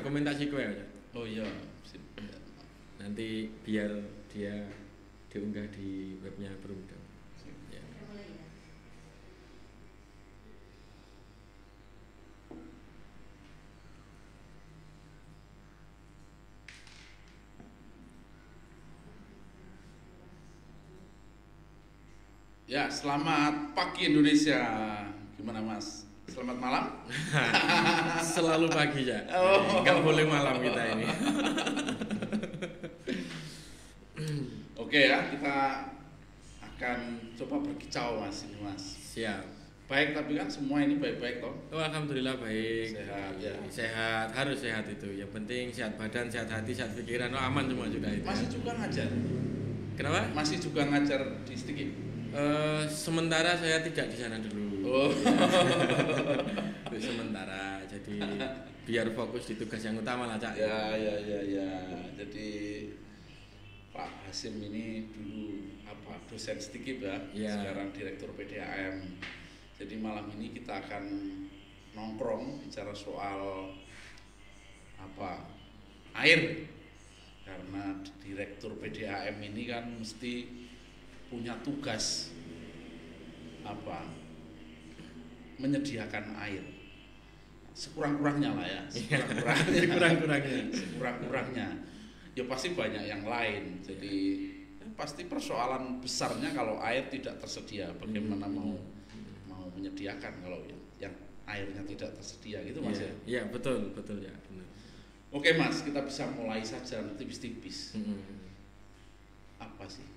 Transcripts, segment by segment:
dokumentasi kowe aja. Oh iya, sip. Nanti biar dia diunggah di webnya Perumda. Ya. Ya, selamat pagi Indonesia. Gimana Mas? Selamat malam? Selalu pagi ya. Oh. Enggak boleh malam kita ini. Oke ya, kita akan coba berkicau Mas ini Mas. Siap. Baik, tapi kan semua ini baik-baik toh? Oh, alhamdulillah baik. Sehat ya. Sehat, harus sehat itu. Yang penting sehat badan, sehat hati, sehat pikiran. Oh, aman semua sudah itu. Masih juga ngajar? Kenapa? Masih juga ngajar di Stikip? Sementara saya tidak di sana dulu. Oh. Untuk sementara, jadi biar fokus di tugas yang utama lah, Cak. Ya. Jadi Pak Hasim ini dulu dosen Stikip ya, sekarang direktur PDAM. Jadi malam ini kita akan nongkrong bicara soal air. Karena direktur PDAM ini kan mesti punya tugas menyediakan air sekurang-kurangnya lah ya, sekurang-kurangnya ya pasti banyak yang lain, jadi pasti persoalan besarnya kalau air tidak tersedia bagaimana mau menyediakan kalau yang airnya tidak tersedia gitu Mas ya. Iya betul ya benar. Oke Mas, kita bisa mulai saja tipis-tipis. Apa sih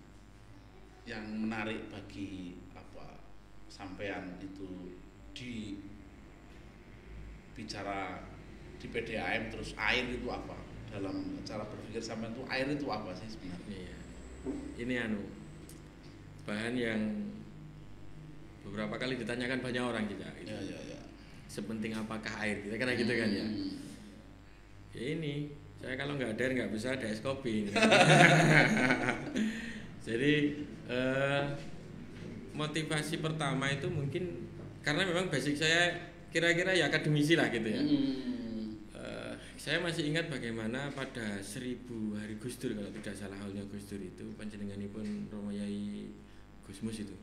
yang menarik bagi sampean itu di bicara di PDAM, terus air itu apa? Dalam cara berpikir sampean itu air itu apa sih sebenarnya? Iya. Ini bahan yang beberapa kali ditanyakan banyak orang kita. Gitu. Ya. Sepenting apakah air? Kita kira gitu kan ya. Ya ini, saya kalau nggak ada air nggak bisa ada es kopi. Jadi motivasi pertama itu mungkin karena memang basic saya kira-kira ya akademisi lah gitu ya. Saya masih ingat bagaimana pada 1000 hari Gus Dur kalau tidak salah halnya Gus Dur itu panjenenganipun Romo Yai Gusmus itu.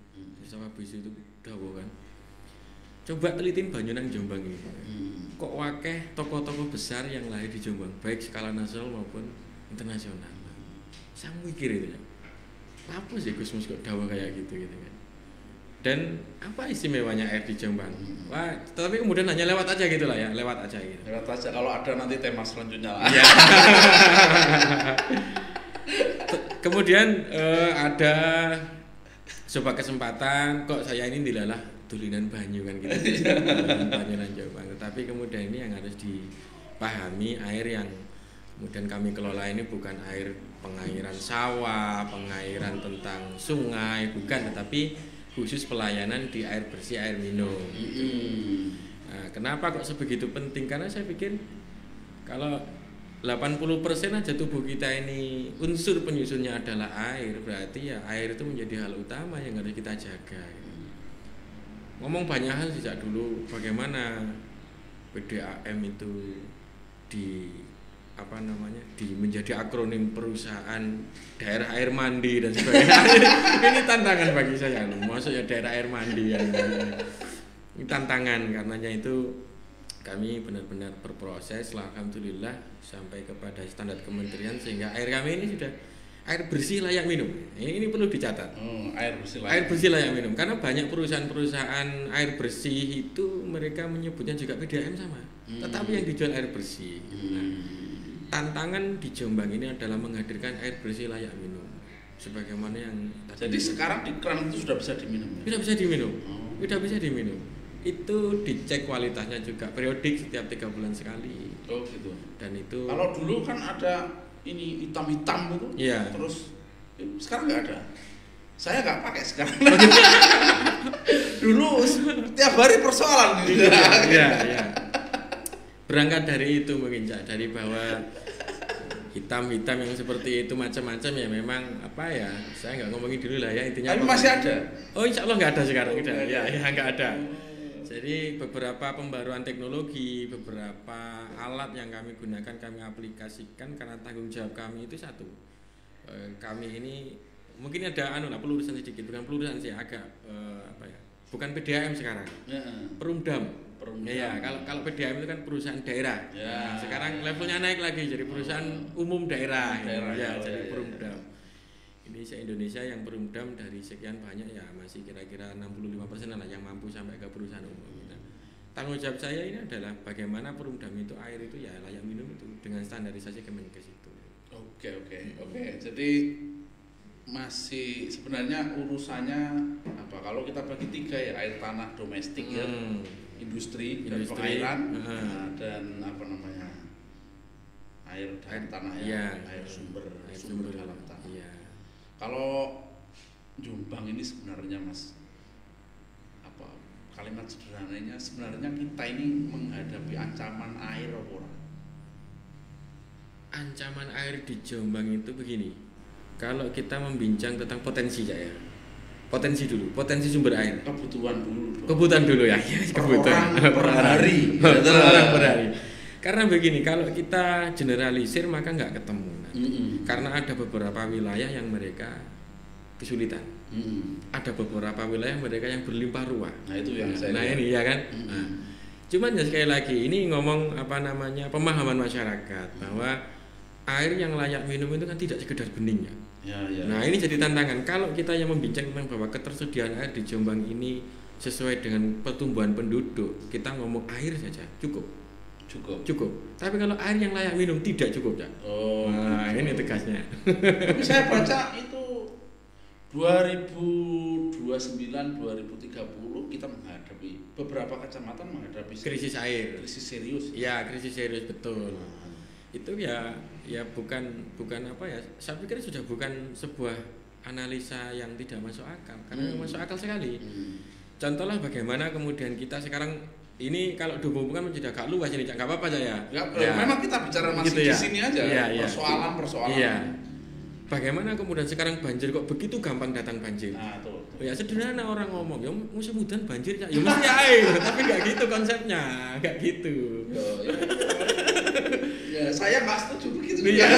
Sama bisu itu dawuh kan. Coba telitin Banyunan Jombang ini. Kok wakeh tokoh-tokoh besar yang lahir di Jombang, baik skala nasional maupun internasional. Saya mikir itu ya. Apa sih Gusmus kok dawuh kayak gitu kan. Dan apa istimewanya air di Jombang? Wah, tapi kemudian hanya lewat aja gitu lah ya, lewat aja gitu. Lewat aja, kalau ada nanti tema selanjutnya lah. Ya. Kemudian ada sebuah kesempatan kok saya ini dilalah tulinan banyu kan gitu. Banyunan Jombang. Tapi kemudian ini yang harus dipahami air yang kemudian kami kelola ini bukan air pengairan sawah, pengairan tentang sungai, bukan, tetapi khusus pelayanan di air bersih, air minum. Nah, kenapa kok sebegitu penting? Karena saya pikir kalau 80% aja tubuh kita ini unsur penyusunnya adalah air, berarti ya air itu menjadi hal utama yang harus kita jaga. Ngomong banyak hal sejak dulu bagaimana PDAM itu menjadi akronim perusahaan daerah air mandi dan sebagainya. Ini tantangan bagi saya, maksudnya daerah air mandi ya. Ini tantangan karenanya itu kami benar-benar berproses, alhamdulillah sampai kepada standar kementerian sehingga air kami ini sudah air bersih layak minum. Ini perlu dicatat. Air bersih layak minum karena banyak perusahaan-perusahaan air bersih itu mereka menyebutnya juga PDAM sama. Tetapi yang dijual air bersih. Nah, tantangan di Jombang ini adalah menghadirkan air bersih layak minum sebagaimana yang tadi. Jadi sekarang di keran itu sudah bisa diminum? Sudah bisa diminum. Sudah bisa diminum. Itu dicek kualitasnya juga periodik setiap 3 bulan sekali. Oh gitu. Dan itu kalau dulu kan ada ini hitam-hitam itu. Iya. Terus sekarang nggak ada. Saya nggak pakai sekarang. Dulu tiap hari persoalan gitu. Iya. Berangkat dari itu mungkin Cak, dari bahwa hitam-hitam yang seperti itu macam-macam ya memang saya nggak ngomongin dulu lah ya intinya. Tapi masih ada? Oh insya Allah nggak ada sekarang, ya nggak ada. Jadi beberapa pembaruan teknologi, beberapa alat yang kami gunakan, kami aplikasikan karena tanggung jawab kami itu satu. Kami ini mungkin ada pelurusan sedikit, bukan pelurusan sih, agak bukan PDAM sekarang. Perumdam. Ya, kalau PDAM itu kan perusahaan daerah. Ya. Nah, sekarang levelnya naik lagi jadi perusahaan umum daerah. Jadi perumdam. Ini se-Indonesia yang perumdam dari sekian banyak ya masih kira-kira 65% lah yang mampu sampai ke perusahaan umum. Nah, tanggung jawab saya ini adalah bagaimana perumdam itu air itu ya layak minum itu dengan standarisasi Kemenkes itu. Oke. Jadi masih sebenarnya urusannya apa? Kalau kita bagi 3 ya, air tanah domestik ya, industri dan pengairan, dan apa namanya? Air tanah ya, air sumber dalam tanah. Ya. Kalau Jombang ini sebenarnya Mas, apa kalimat sederhananya sebenarnya kita ini menghadapi ancaman air apa ora? Ancaman air di Jombang itu begini. Kalau kita membincang tentang potensi ya. Potensi dulu, potensi sumber air. Kebutuhan dulu. Kebutuhan dulu ya. Kebutuhan per hari. Per hari. Karena begini, kalau kita generalisir maka nggak ketemu. Karena ada beberapa wilayah yang mereka kesulitan. Ada beberapa wilayah mereka yang berlimpah ruah. Nah itu yang saya lihat. Ini ya kan. Cuman ya sekali lagi ini ngomong pemahaman masyarakat bahwa air yang layak minum itu kan tidak sekedar beningnya. Ya. Nah ini jadi tantangan. Kalau kita yang membincang tentang bahwa ketersediaan air di Jombang ini sesuai dengan pertumbuhan penduduk, kita ngomong air saja cukup. Tapi kalau air yang layak minum tidak cukup ya. Nah ini tegasnya. Tapi saya baca itu 2029-2030 kita menghadapi beberapa kecamatan menghadapi krisis air. Krisis serius. Ya krisis serius betul. Itu ya bukan apa ya? Saya pikir sudah bukan sebuah analisa yang tidak masuk akal karena masuk akal sekali. Contohlah bagaimana kemudian kita sekarang ini kalau dihubungkan menjadi agak luas ini nggak apa-apa aja ya. Memang kita bicara masih gitu di sini aja. Persoalan. Iya. Bagaimana kemudian sekarang banjir kok begitu gampang datang banjir? Nah, tuh. Ya sederhana orang ngomong, ya musim hujan banjir ya mesti air, tapi nggak gitu konsepnya, nggak gitu. Ya saya nggak setuju begitu. Iya.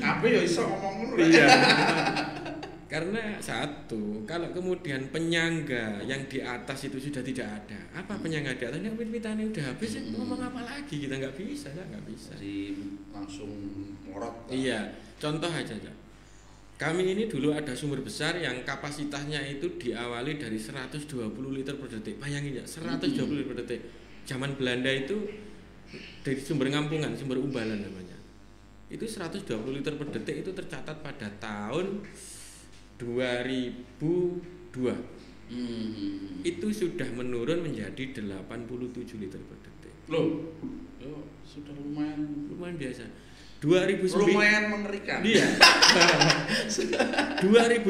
Tapi ya iso ngomong ngono. Iya. Karena satu, kalau kemudian penyangga yang di atas itu sudah tidak ada, apa penyangga di atas? Ini pit-pitannya udah habis, ngomong apa lagi? Kita nggak bisa. Jadi langsung morot. Iya, contoh aja. Kami ini dulu ada sumber besar yang kapasitasnya itu diawali dari 120 liter per detik. Bayangin ya, 120 liter per detik. Zaman Belanda itu dari sumber ngampungan, sumber umbalan namanya. Itu 120 liter per detik itu tercatat pada tahun 2002 itu sudah menurun menjadi 87 liter per detik. Loh, sudah lumayan biasa. 2009 lumayan mengerikan. Iya. 2009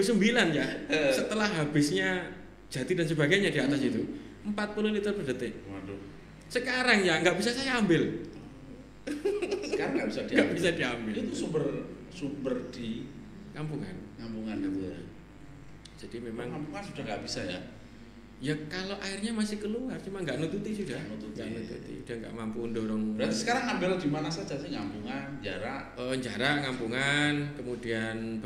ya. Setelah habisnya Jati dan sebagainya di atas itu 40 liter per detik. Waduh. Sekarang ya nggak bisa saya ambil. Sekarang nggak bisa diambil. Itu sumber di kampungan itu ya. Jadi memang kampungan sudah nggak bisa ya. Ya kalau airnya masih keluar, cuma nggak nututi sudah. Udah nggak mampu mendorong. Berarti sekarang ambil di mana saja sih? Ngampungan, Jarak, Ngampungan, kemudian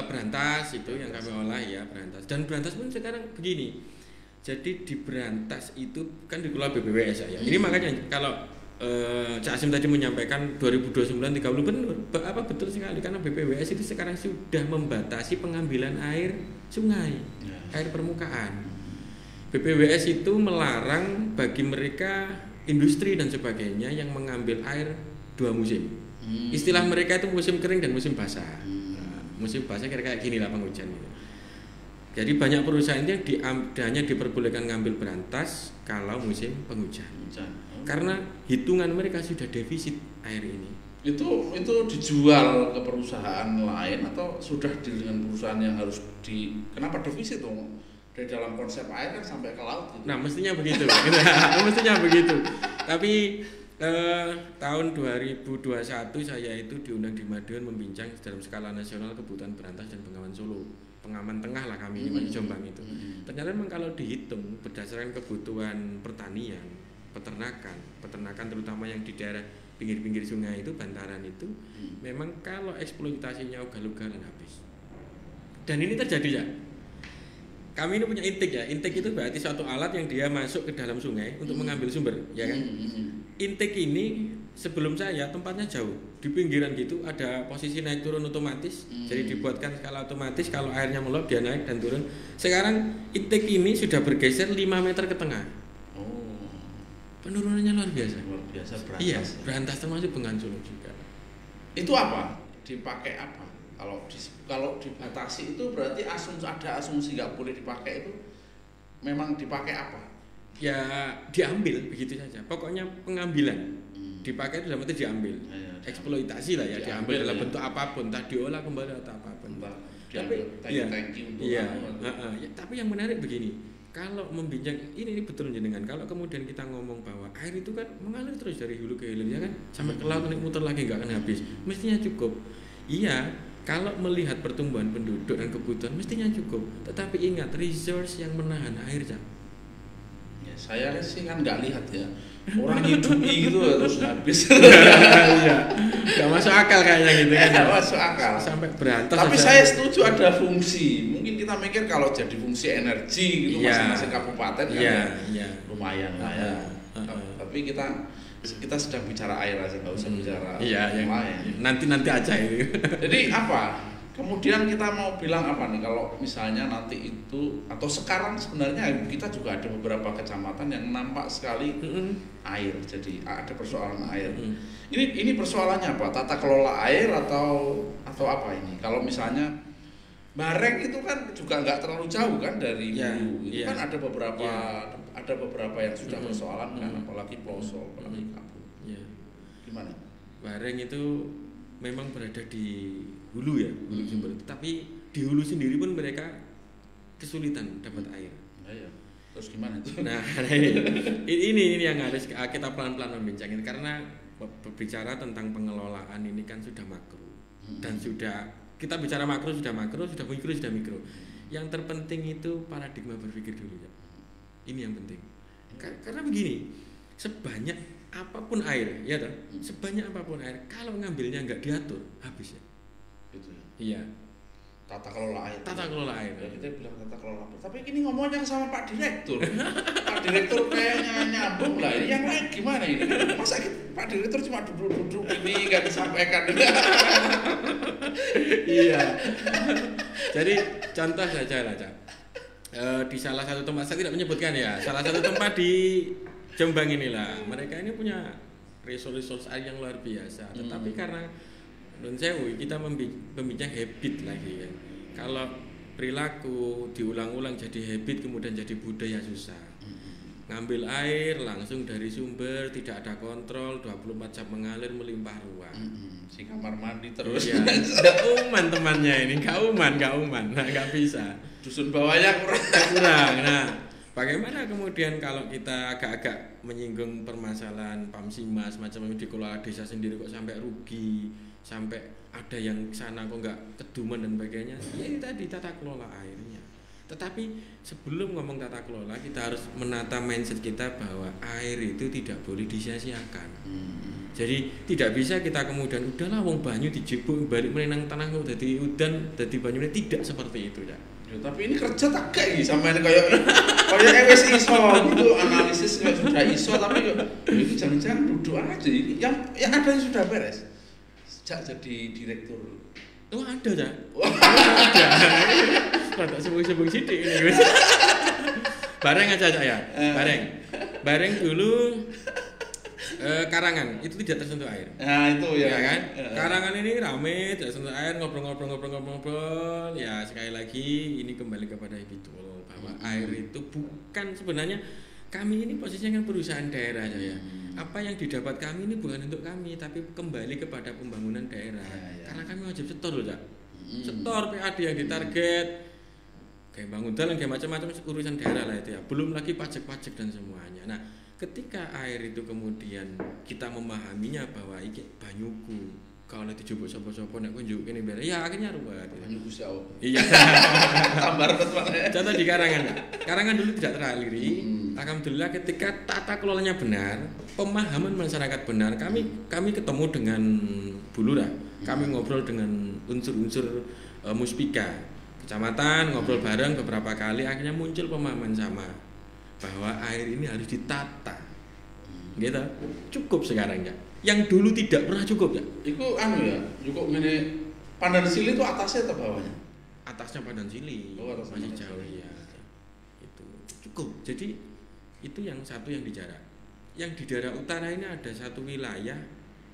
Berantas itu yang kami olah ya Berantas. Dan Berantas pun sekarang begini. Jadi di Berantas itu kan dikelola BPWS ya. Ini makanya kalau Cak Asim tadi menyampaikan 2029 30 betul sekali karena BPWS itu sekarang sudah membatasi pengambilan air sungai, air permukaan. BPWS itu melarang bagi mereka industri dan sebagainya yang mengambil air 2 musim. Istilah mereka itu musim kering dan musim basah. Musim basah kira-kira kayak gini lah penghujan gitu. Jadi banyak perusahaan yang hanya diperbolehkan ngambil Berantas kalau musim penghujan. Karena hitungan mereka sudah defisit air ini. Itu dijual ke perusahaan lain atau sudah dengan perusahaan yang harus kenapa defisit dong? Dari dalam konsep air kan sampai ke laut gitu. Nah mestinya begitu. Mestinya begitu. Tapi tahun 2021 saya itu diundang di Madiun membincang dalam skala nasional kebutuhan Berantas dan Bengawan Solo. pengaman tengah lah kami ini Jombang itu. Ternyata memang kalau dihitung berdasarkan kebutuhan pertanian, peternakan terutama yang di daerah pinggir-pinggir sungai itu, bantaran itu, memang kalau eksploitasinya ugal-ugalan habis. Dan ini terjadi ya. Kami ini punya intake ya. Intake itu berarti suatu alat yang dia masuk ke dalam sungai untuk mengambil sumber, ya kan? Intake ini sebelum saya tempatnya jauh di pinggiran gitu, ada posisi naik turun otomatis. Jadi dibuatkan skala otomatis, kalau airnya meluap dia naik dan turun. Sekarang intake ini sudah bergeser 5 meter ke tengah. Penurunannya luar biasa. Luar biasa, berantas. Iya, berantas termasuk Bengawan Solo juga. Itu apa? Dipakai apa? Kalau dibatasi itu berarti ada asumsi nggak boleh dipakai, itu memang dipakai apa? Ya diambil begitu saja. Pokoknya pengambilan. Dipakai itu dalam arti diambil. Eksploitasi lah ya, diambil dalam bentuk apapun, entah diolah kembali atau apapun. Diambil tangki untuk ya, tapi yang menarik begini. Kalau membincang ini betul jenengan. Kalau kemudian kita ngomong bahwa air itu kan mengalir terus dari hulu ke hilir, ya kan, sampai ke laut, muter lagi nggak akan habis. Mestinya cukup. Iya, kalau melihat pertumbuhan penduduk dan kebutuhan mestinya cukup. Tetapi ingat, resource yang menahan air, Cak. Ya, saya sih kan nggak lihat ya. Orang hidupi gitu terus habis. Iya. Gak masuk akal kayaknya gitu kan. Gak masuk akal. Sampai berantas. Tapi saya setuju ada fungsi. Mungkin kita mikir kalau jadi fungsi energi gitu masing-masing kabupaten kan lumayan lah ya. Tapi kita sedang bicara air aja, nggak usah bicara yang lain. Nanti aja itu. Jadi apa? Kemudian kita mau bilang apa nih kalau misalnya nanti itu, atau sekarang sebenarnya kita juga ada beberapa kecamatan yang nampak sekali air, jadi ada persoalan air. Ini persoalannya apa? Tata kelola air atau apa ini? Kalau misalnya Bareng itu kan juga nggak terlalu jauh kan dari Hulu, itu kan ada beberapa yang sudah persoalan kan, apalagi Ploso, apalagi Kapuk. Gimana? Bareng itu memang berada di hulu ya, hulu sumber. Tapi di hulu sendiri pun mereka kesulitan dapat air. Terus gimana itu? Nah, ini yang harus kita pelan-pelan membincangin, karena berbicara tentang pengelolaan ini kan sudah makro dan sudah kita bicara makro, sudah mikro, sudah mikro. Yang terpenting itu paradigma berpikir dulu ya. Ini yang penting. Karena begini, sebanyak apapun air, ya toh, sebanyak apapun air, kalau ngambilnya nggak diatur, habis ya. Gitu ya. Iya. Tata kelola air. Ya, kita bilang tata kelola air. Tapi ini ngomongnya sama Pak Direktur. Pak Direktur kayaknya nyambung lah. Ini yang lain gimana ini? Masa Pak Direktur cuma duduk-duduk ini nggak disampaikan? Iya. Jadi contoh saja lah, Cak. Di salah satu tempat, saya tidak menyebutkan ya, salah satu tempat di Jombang inilah, mereka ini punya resource air yang luar biasa. Tetapi karena non sewu kita membincang habit lagi kan. Kalau perilaku diulang-ulang jadi habit, kemudian jadi budaya, susah. Ngambil air langsung dari sumber, tidak ada kontrol, 24 jam mengalir melimpah ruah. Si kamar mandi terus. Ya, nggak uman temannya ini, nggak uman, nah nggak bisa. Dusun bawahnya kurang. Nah, bagaimana kemudian kalau kita agak-agak menyinggung permasalahan Pamsima semacam ini, dikelola desa sendiri kok sampai rugi, sampai ada yang sana kok nggak keduman dan sebagainya. Ya ini tadi tata kelola airnya. Tetapi sebelum ngomong tata kelola, kita harus menata mindset kita bahwa air itu tidak boleh disia-siakan. Jadi tidak bisa kita kemudian udahlah wong banyu dijebuk balik menang tanah kok dadi udan dadi banyu, tidak seperti itu ya. Ya, tapi ini kerja tak kayak gitu sampai kayak wes iso gitu, analisis sudah iso, tapi ini jangan-jangan duduk aja ini yang ada yang sudah beres sejak jadi direktur. Oh ada ya? Ada. Sebung sidik ini. Bareng aja ya. Bareng dulu. Karangan itu tidak tersentuh air. Nah itu ya kan. Karangan ini rame, tidak tersentuh air, ngobrol. Ya sekali lagi ini kembali kepada betul bahwa air itu bukan, sebenarnya kami ini posisinya kan perusahaan daerah ya. Apa yang didapat kami ini bukan untuk kami, tapi kembali kepada pembangunan daerah. Karena kami wajib setor loh, Cak. Setor PAD yang ditarget. Kayak bangun jalan, kayak macam-macam urusan daerah lah itu ya. Belum lagi pajak-pajak dan semuanya. Nah, ketika air itu kemudian kita memahaminya bahwa iki banyuku, kalau dijupuk sapa-sapa nek kowe njuk kene bare. Ya akhirnya ruwet. Gusti Allah. Iya. Tambah repot Pak. Contoh di Karangan. Karangan dulu tidak teraliri. Alhamdulillah ketika tata kelolanya benar, pemahaman masyarakat benar, kami ketemu dengan Bu Lurah. Kami ngobrol dengan unsur-unsur Muspika kecamatan, ngobrol bareng beberapa kali, akhirnya muncul pemahaman sama bahwa air ini harus ditata. Gitu. Cukup sekarang ya. Yang dulu tidak pernah cukup ya. Iku ya, cukup ngene Pandan Sili itu atasnya atau bawahnya? Atasnya Pandan Sili. Oh, atasnya masih jauh ya. Itu cukup. Jadi itu yang satu yang di Jarak. Yang di daerah utara ini ada satu wilayah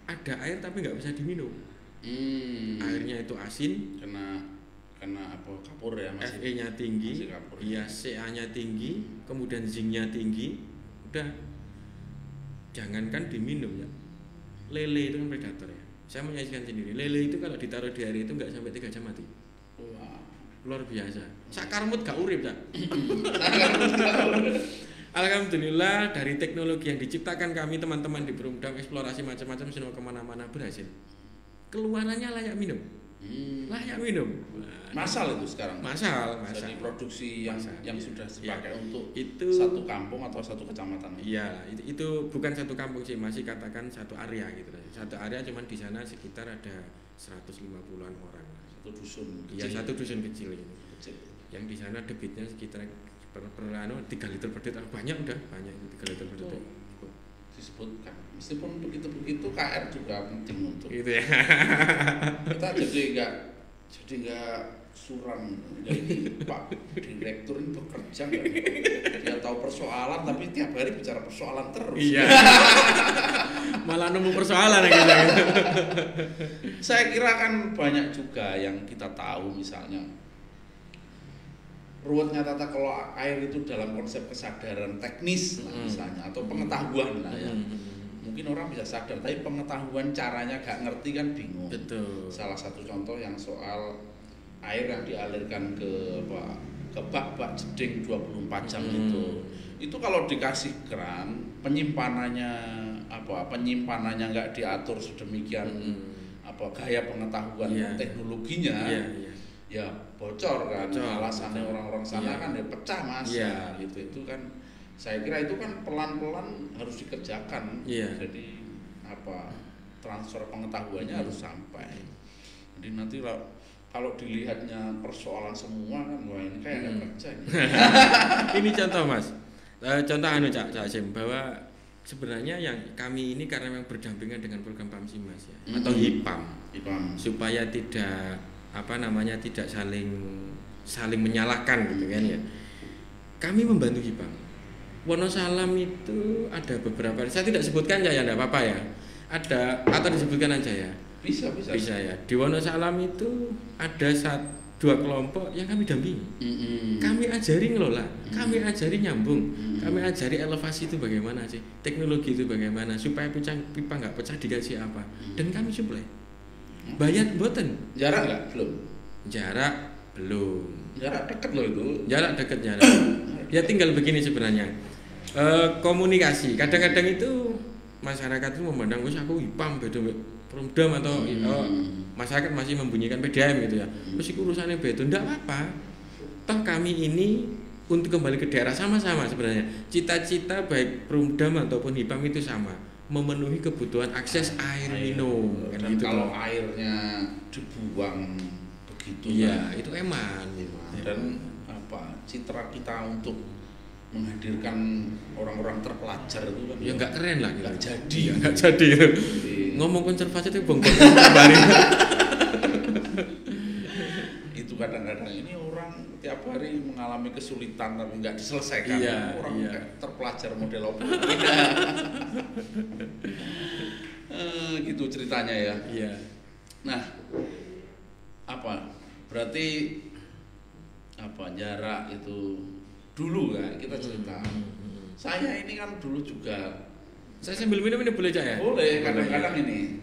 ada air tapi nggak bisa diminum. Airnya itu asin, kena apa kapur ya, masih Fe-nya tinggi, iya Ca-nya tinggi, kemudian zinc-nya tinggi. Udah jangankan diminum ya. Lele itu kan predator ya. Saya menyaksikan sendiri. Lele itu kalau ditaruh di air itu nggak sampai 3 jam mati. Wah, luar biasa. Sakarmut gak urip tak. Alhamdulillah dari teknologi yang diciptakan kami teman-teman di Perumdam, eksplorasi macam-macam semua kemana-mana berhasil. Keluarannya layak minum. Layak minum. Masal itu sekarang. Masal. Jadi produksi yang sudah dipakai untuk itu satu kampung atau satu kecamatan. Iya, itu bukan satu kampung sih, masih katakan satu area gitu. Satu area cuman di sana sekitar ada 150-an orang. Satu dusun. Iya, satu dusun kecil ini. Kecil. Yang di sana debitnya sekitar per 3 liter per detik. Banyak 3 liter per detik. Disebutkan meskipun begitu KR juga penting untuk gitu ya. Kita jadi enggak suram. Jadi Pak Direktur ini bekerja enggak? Dia tahu persoalan tapi tiap hari bicara persoalan terus. Iya. Malah nemu persoalan gitu. Saya kira kan banyak juga yang kita tahu, misalnya ruwetnya tata kelola air itu dalam konsep kesadaran teknis misalnya atau pengetahuan lah ya. Mungkin orang bisa sadar tapi pengetahuan caranya gak ngerti kan bingung. Betul. Salah satu contoh yang soal air yang dialirkan ke bak jeding 24 jam itu kalau dikasih keran penyimpanannya nggak diatur sedemikian gaya pengetahuan teknologinya. Ya bocor kan, alasannya orang-orang sana kan ya pecah Mas. Itu kan saya kira itu kan pelan-pelan harus dikerjakan. Jadi transfer pengetahuannya harus sampai. Jadi nanti kalau dilihatnya persoalan semua kan, wah ini kayak ada kerja ini. Ini contoh Mas, contoh Cak Sim, bahwa sebenarnya yang kami ini karena memang berdampingan dengan program PAMSIMAS ya, atau HIPAM, supaya tidak tidak saling menyalahkan gitu kan ya. Kami membantu HIPAM. Wonosalam itu ada beberapa, saya tidak sebutkan ya enggak apa-apa ya. Ada atau disebutkan aja ya. Bisa ya. Di Wonosalam itu ada 2 kelompok yang kami dampingi. Kami ajari ngelola, kami ajari nyambung, kami ajari elevasi itu bagaimana sih, teknologi itu bagaimana supaya pipa nggak pecah dikasih apa, dan kami suplai. Bayar boten. Jarak nggak? Belum. Jarak belum. Jarak dekat loh itu. Jarak dekat. Ya tinggal begini sebenarnya. Komunikasi. Kadang-kadang itu masyarakat itu memandang aku HIPAM beda Perumdam atau masyarakat masih membunyikan PDAM gitu ya. Terus urusannya beda, enggak apa-apa. Toh kami ini untuk kembali ke daerah sama-sama sebenarnya. Cita-cita baik Perumdam ataupun HIPAM itu sama, memenuhi kebutuhan akses air minum. Dan gitu, kalau airnya dibuang begitu itu eman. Dan citra kita untuk menghadirkan orang-orang terpelajar itu kan ya nggak keren lah, nggak jadi. Ngomong konservasi itu bongkar itu kadang-kadang ini orang tiap hari mengalami kesulitan tapi nggak diselesaikan. Orang terpelajar model apa gitu ceritanya ya. Nah berarti jarak itu dulu kan kita cerita. Saya ini kan dulu juga. Saya sambil minum ini boleh Cak ya? Boleh, kadang-kadang ini.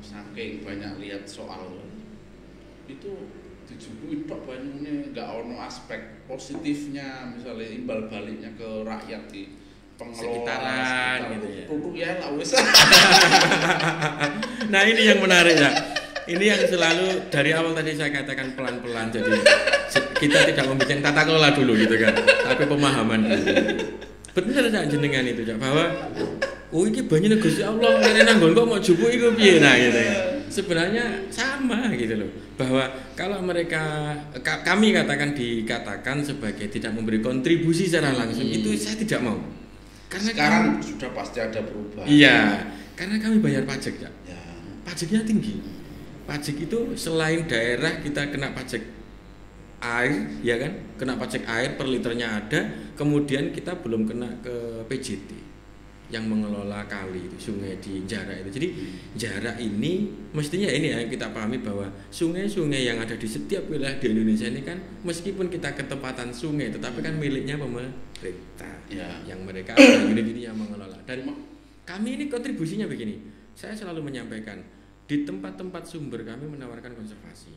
Saking banyak lihat soal itu dijubui tok banyune nggak ono aspek positifnya, misalnya imbal baliknya ke rakyat sekitaran gitu ya. Tutuk ya lah wis. Nah, ini yang menarik ya. Ini yang selalu dari awal tadi saya katakan pelan-pelan. Jadi kita tidak membuat tata kelola dulu gitu kan, tapi pemahaman dulu. Bener Cak jenengan itu Cak, bahwa iki banyak Gusti Allah ngene nanggon kok mau jupuk iku piye nah gitu ya. Sebenarnya sama gitu loh. Bahwa kalau mereka kami dikatakan sebagai tidak memberi kontribusi secara langsung, itu saya tidak mau. Karena sekarang sudah pasti ada perubahan. Iya, karena kami bayar pajak ya. Ya. Pajaknya tinggi. Pajak itu selain daerah kita kena pajak air, ya kan? Kena pajak air per liternya ada, kemudian kita belum kena ke PJT yang mengelola kali itu, sungai di Jarak itu. Jadi Jarak ini mestinya ini ya kita pahami bahwa sungai-sungai yang ada di setiap wilayah di Indonesia ini kan meskipun kita ketempatan sungai, tetapi kan miliknya pemerintah, ya. Yang mereka ada unit ini yang mengelola. Dan kami ini kontribusinya begini, saya selalu menyampaikan di tempat-tempat sumber kami menawarkan konservasi,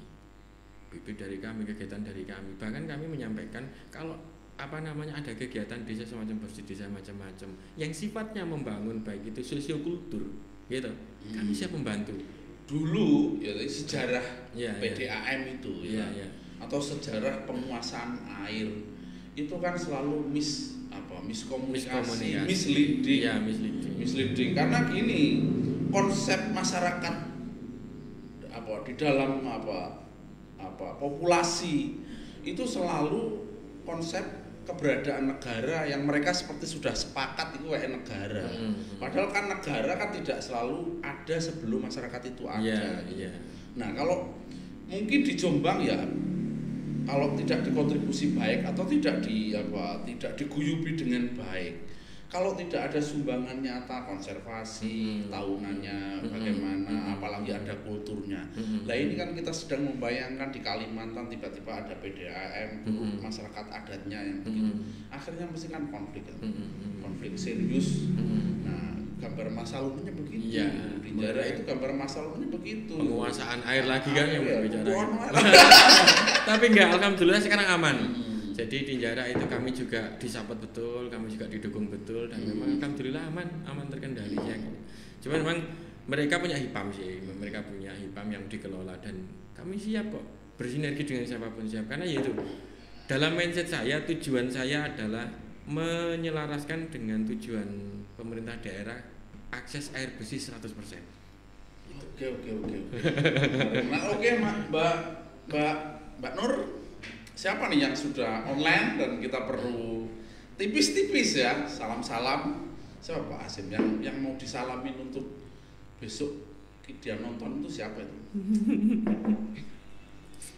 bibit dari kami, kegiatan dari kami. Bahkan kami menyampaikan kalau ada kegiatan desa semacam bersih desa macam-macam yang sifatnya membangun baik itu sosiokultur, gitu. Kami siap membantu. Dulu ya sejarah PDAM itu ya. Atau sejarah penguasaan air itu kan selalu miskomunikasi, misleading. Karena gini, konsep masyarakat di dalam populasi itu selalu konsep keberadaan negara yang mereka seperti sudah sepakat itu kayak negara. Padahal kan negara kan tidak selalu ada sebelum masyarakat itu ada. Nah, kalau mungkin di Jombang ya, kalau tidak dikontribusi baik atau tidak diguyubi dengan baik, kalau tidak ada sumbangan nyata konservasi tahunannya bagaimana, apalagi ada kulturnya. Nah ini kan kita sedang membayangkan di Kalimantan tiba-tiba ada PDAM, masyarakat adatnya yang begitu. Akhirnya mesti kan konflik serius. Nah gambar masa lalunya begitu. Di Jarak itu gambar masa lalunya begitu. Penguasaan air lagi kan yang berbicara. Tapi enggak, alhamdulillah sekarang aman. Jadi di Jarak itu kami juga disapot betul, kami juga didukung betul, dan memang alhamdulillah aman terkendali ya. Cuma memang mereka punya HIPAM sih, mereka punya HIPAM yang dikelola dan kami siap kok bersinergi dengan siapapun siap. Karena yaitu dalam mindset saya, tujuan saya adalah menyelaraskan dengan tujuan pemerintah daerah akses air bersih 100%. Oke. Nah oke Mbak Nur. Siapa nih yang sudah online dan kita perlu tipis-tipis ya, salam-salam. Siapa Pak Hasim yang mau disalamin untuk besok dia nonton itu siapa itu?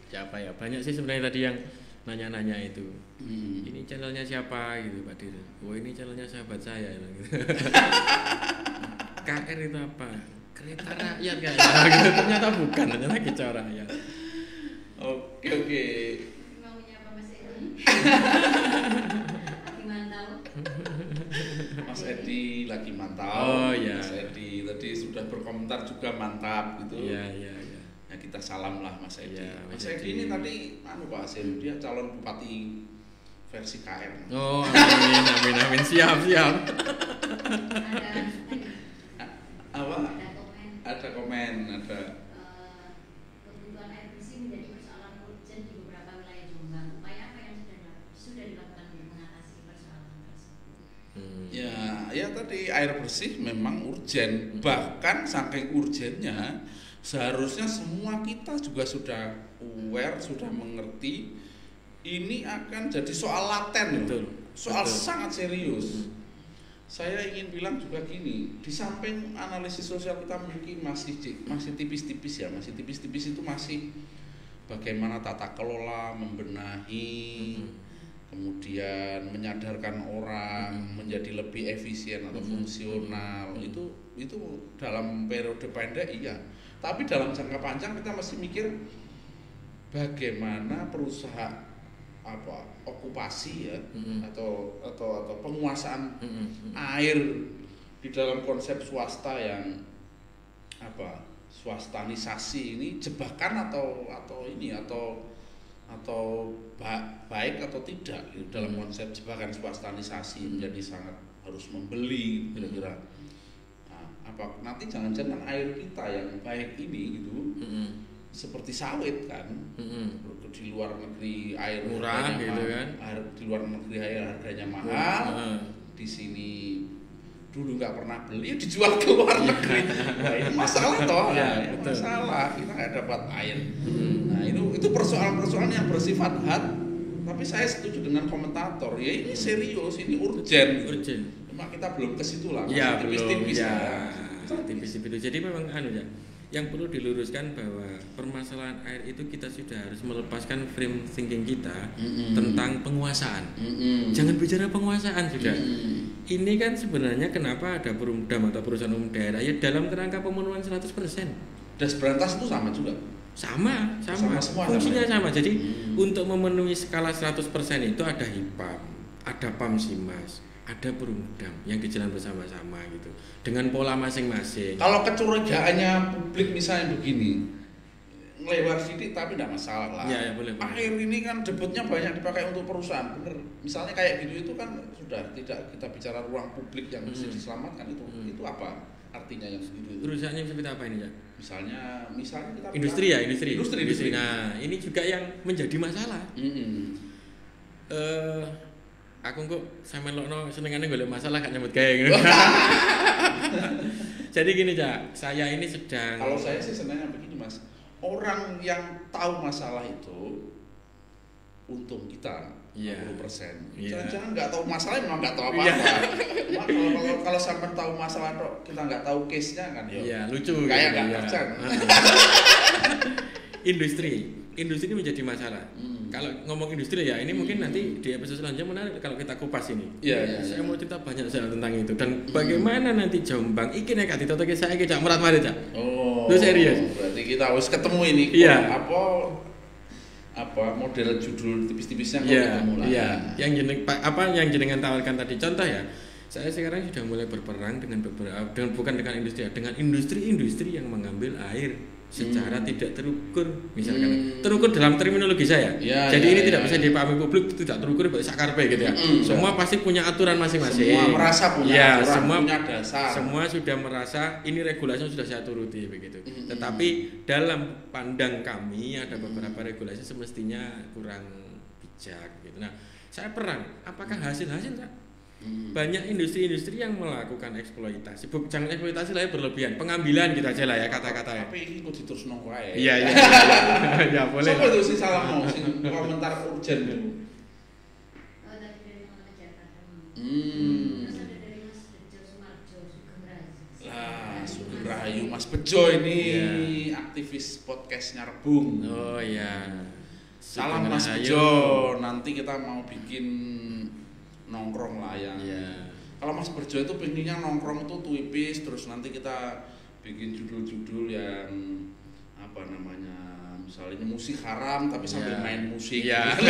Siapa ya? Banyak sih sebenarnya tadi yang nanya-nanya itu. Ini channelnya siapa gitu Pak Dir? Oh ini channelnya sahabat saya gitu. KR itu apa? Kereta rakyat kayaknya. Ternyata bukan, ternyata kicau rakyat. Oke. Mas Edi lagi mantau. Oh ya. Mas Edi tadi sudah berkomentar juga mantap gitu. Iya. Ya kita salam lah Mas Edi. Ya, Mas Edi ini tadi Pak Hasim, dia calon bupati versi KM. Oh amin siap. Apa? Ada komen. Kebutuhan air bersih menjadi persoalan urgent di beberapa wilayah Jombang. Upaya apa yang sudah dilakukan untuk mengatasi persoalan tersebut? Ya tadi air bersih memang urgen. Bahkan saking urgennya seharusnya semua kita juga sudah aware, sudah mengerti ini akan jadi soal laten. Betul. Soal sangat serius. Saya ingin bilang juga gini, di samping analisis sosial kita mungkin masih tipis-tipis ya, masih tipis-tipis itu masih bagaimana tata kelola, membenahi, kemudian menyadarkan orang menjadi lebih efisien atau fungsional. Itu dalam periode pendek iya, tapi dalam jangka panjang kita mesti mikir bagaimana perusahaan okupasi ya atau penguasaan air di dalam konsep swasta yang swastanisasi ini jebakan atau baik atau tidak dalam konsep jebakan swastanisasi menjadi sangat harus membeli kira-kira. Nah, apa nanti jangan-jangan air kita yang baik ini gitu seperti sawit kan, di luar negeri air murah gitu kan, air di luar negeri air harganya mahal, di sini dulu nggak pernah beli dijual ke luar negeri. Wah ini masalah toh, ya, masalah kita nggak dapat air. Nah itu persoalan-persoalan yang bersifat tapi saya setuju dengan komentator, ya ini serius, ini urgent. Cuma kita belum ke situ lah, ya, tipis-tipis ya. Tipis-tipis. Jadi memang ya, yang perlu diluruskan bahwa permasalahan air itu kita sudah harus melepaskan frame thinking kita tentang penguasaan. Jangan bicara penguasaan sudah. Ini kan sebenarnya kenapa ada Perumdam atau perusahaan umum daerah ya dalam kerangka pemenuhan 100%. Das berantas itu sama juga. Sama fungsinya sama. Jadi untuk memenuhi skala 100% itu ada HIPAM, ada PAMSIMAS, ada Perumdam yang dijalan bersama-sama gitu dengan pola masing-masing. Kalau kecurigaannya publik misalnya begini, ngelewar sidik tapi tidak masalah lah. Ya, boleh. Air ini kan debutnya banyak dipakai untuk perusahaan, bener. Misalnya kayak gitu itu kan sudah tidak kita bicara ruang publik yang mesti diselamatkan itu apa artinya yang segitu? Perusahaannya seperti apa ini ya? Misalnya kita industri. Nah ini juga yang menjadi masalah. Aku kok sampe lokno senengane golek masalah gak nyebut gawe gitu. Jadi gini Cak, saya ini sedang. Kalau saya sih senangnya begini Mas, orang yang tahu masalah itu untung kita 60%. Jangan-jangan nggak tahu masalahnya memang nggak tahu apa-apa. Kalau sampai tahu masalah kok kita nggak tahu case-nya kan ya lucu. Kayak nggak kerja. Industri menjadi masalah. Kalau ngomong industri ya ini mungkin nanti di episode selanjutnya menarik kalau kita kupas ini. Saya mau cerita banyak tentang itu dan bagaimana nanti Jombang iki nek ditoto saya iki Cak merat mari Cak. Oh. Lu serius? Berarti kita harus ketemu ini. Iya. Apa model judul tipis-tipisnya ketemu lah. Iya. Yang jenengan tawarkan tadi contoh ya. Saya sekarang sudah mulai berperang dengan bukan dengan industri yang mengambil air secara tidak terukur, misalkan terukur dalam terminologi saya. Jadi ini tidak bisa dipahami publik, tidak terukur seperti sakarpe gitu ya. Semua pasti punya aturan masing-masing. Semua merasa punya aturan, punya dasar. Semua sudah merasa ini regulasinya sudah saya turuti begitu. Tetapi dalam pandang kami ada beberapa regulasi semestinya kurang bijak gitu. Nah, saya perang. Apakah hasil banyak industri-industri yang melakukan eksploitasi, jangan eksploitasi lah ya berlebihan, pengambilan gitu aja lah ya kata-katanya. Tapi ini kok diterusno wae. Iya. Ya boleh. Sopo itu sih salah mau sing komentar urgent itu. Oh tadi dari Terus ada dari Mas Bejo Sumarjo Sugeng Rahayu. Sugeng Rahayu Mas Bejo ini aktivis podcastnya Rebung. Oh iya. Salam Mas Bejo, nanti kita mau bikin nongkrong lah ya. Kalau Mas Bejo itu pengennya nongkrong itu tuipis, terus nanti kita bikin judul-judul yang apa namanya, misalnya musik haram tapi sambil main musik. Aduh,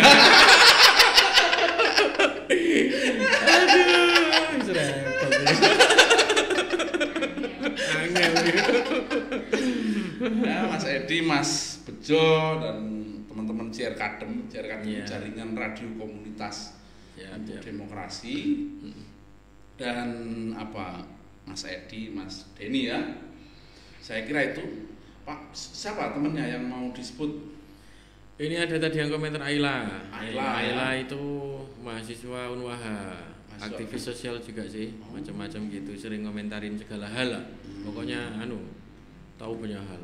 repot. Angel gitu. Mas Edi, Mas Bejo dan teman-teman JR Kadem jaringan radio komunitas untuk demokrasi dan Mas Edi, Mas Denny ya. Saya kira itu Pak, siapa temennya yang mau disebut? Ini ada tadi yang komentar Ayla itu mahasiswa Unwaha, aktivis sosial juga sih, macam-macam gitu, sering komentarin segala hal lah. Pokoknya tahu banyak hal.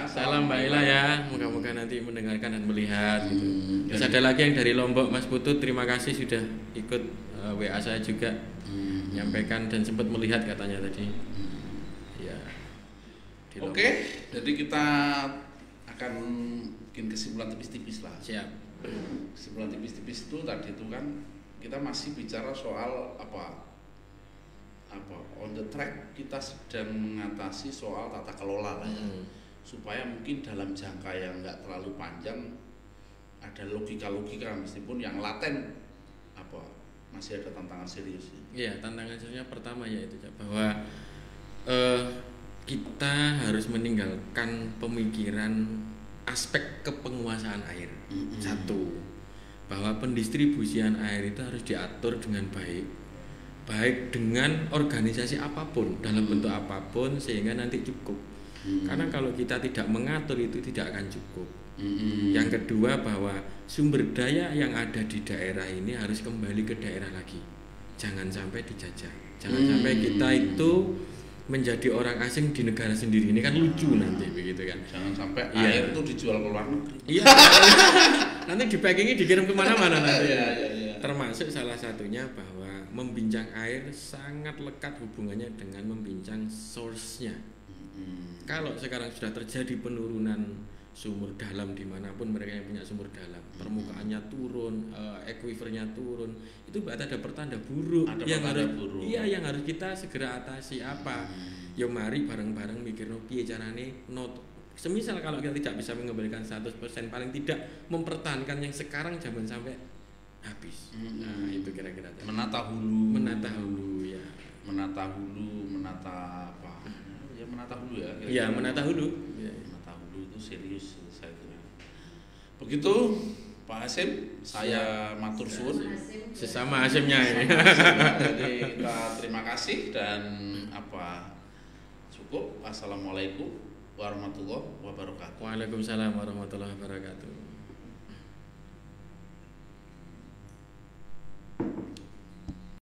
Salam Mbak Ila ya, moga-moga nanti mendengarkan dan melihat gitu. Terus ada lagi yang dari Lombok, Mas Putut, terima kasih sudah ikut WA saya juga, menyampaikan dan sempat melihat katanya tadi. Ya. Oke, jadi kita akan bikin kesimpulan tipis-tipis lah. Siap. Kesimpulan tipis-tipis itu tadi itu kan kita masih bicara soal on the track kita sedang mengatasi soal tata kelola lah ya. Supaya mungkin dalam jangka yang nggak terlalu panjang ada logika-logika meskipun yang laten masih ada tantangan serius. Iya, tantangan seriusnya pertama yaitu bahwa kita harus meninggalkan pemikiran aspek kepenguasaan air. Satu. bahwa pendistribusian air itu harus diatur dengan baik dengan organisasi apapun dalam bentuk apapun sehingga nanti cukup. Karena kalau kita tidak mengatur itu tidak akan cukup. Yang kedua bahwa sumber daya yang ada di daerah ini harus kembali ke daerah lagi. Jangan sampai dijajah. Jangan sampai kita itu menjadi orang asing di negara sendiri. Ini kan lucu nanti begitu kan. Jangan sampai air itu dijual ke luar negeri. Iya. Nanti di packingnya dikirim kemana-mana nanti. Iya. Termasuk salah satunya bahwa membincang air sangat lekat hubungannya dengan membincang source-nya. Kalau sekarang sudah terjadi penurunan sumur dalam dimanapun mereka yang punya sumur dalam, permukaannya turun, aquifernya turun, itu berarti ada pertanda buruk yang harus kita segera atasi. Apa? Ya mari bareng-bareng mikir piye carane semisal kalau kita tidak bisa mengembalikan 100%, paling tidak mempertahankan yang sekarang jangan sampai habis. Nah, itu kira-kira menata hulu ya. Menata apa? Menata hulu ya. Iya, menata hulu. Ya. Menata hulu itu serius saya kira. Begitu Pak Hasim, saya matur suwun. Sesama Hasimnya ini. Jadi kita terima kasih dan cukup. Assalamualaikum warahmatullahi wabarakatuh. Waalaikumsalam warahmatullahi wabarakatuh.